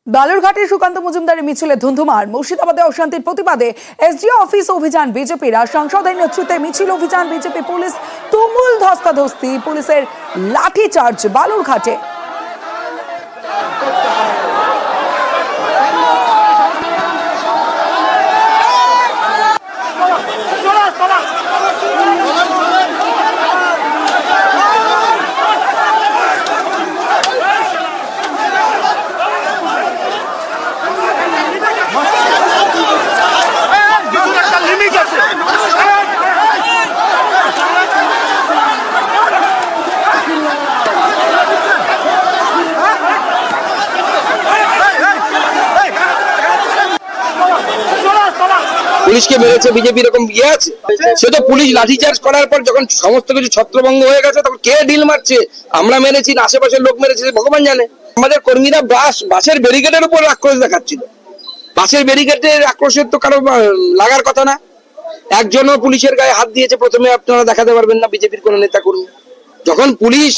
বালুরঘাটের সুকান্ত মজুমদারের মিছিলে ধুন্ধুমার। মুর্শিদাবাদে অশান্তির প্রতিবাদে এসডিও অফিস অভিযান বিজেপির। সাংসদের নেতৃত্বে মিছিল অভিযান বিজেপি, পুলিশ তুমুল ধস্তাধস্তি, পুলিশের লাঠিচার্জ বালুরঘাটে। পুলিশকে মেরেছে বিজেপি, এরকম ইয়ে আছে? সে তো পুলিশ লাঠিচার্জ করার পর যখন সমস্ত কিছু ছত্রভঙ্গ হয়ে গেছে তখন কে ঢিল মারছে, আমরা মেরেছি না আশেপাশের লোক মেরেছে ভগবান জানে। আমাদের কর্মীরা বাসের ব্যারিকেডের উপর আক্রোশ দেখাচ্ছিল। বাসের ব্যারিকেডের আক্রোশের তো কারো লাগার কথা না। একজনও পুলিশের গায়ে হাত দিয়েছে প্রথমে আপনারা দেখাতে পারবেন না বিজেপির কোন নেতা কর্মী। যখন পুলিশ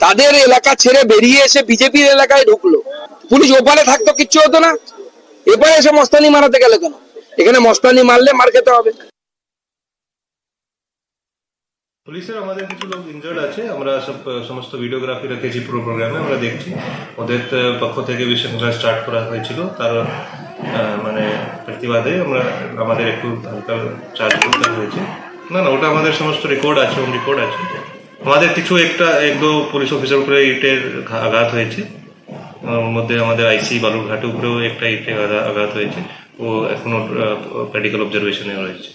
তাদের এলাকা ছেড়ে বেরিয়ে এসে বিজেপির এলাকায় ঢুকলো, পুলিশ ওপারে থাকতো কিচ্ছু হতো না, এপারে এসে মস্তানি মারাতে গেল কেন? এখানে মস্তানি মারলে মার খেতে হবে। পুলিশের আমাদের কিছু লোক ইনজার্ড আছে, আমরা সমস্ত ভিডিওগ্রাফি রেখেছি পুরো প্রোগ্রামে, আমরা দেখছি। ওদের পক্ষ থেকে বিশৃঙ্খলা স্টার্ট করা হয়েছিল, তার মানে প্রতিবাদে আমাদের একটু হালকা চার্জ করতে হয়েছে। না ওটা আমাদের সমস্ত রেকর্ড আছে, আমাদের কিছু এক দু পুলিশ অফিসার উপরে ইটের আঘাত হয়েছে। ওর মধ্যে আমাদের আইসি বালুরঘাটের উপরেও একটা ইটে আঘাত হয়েছে। ও এখনো মেডিকেল অবজারভেশনে রয়েছে।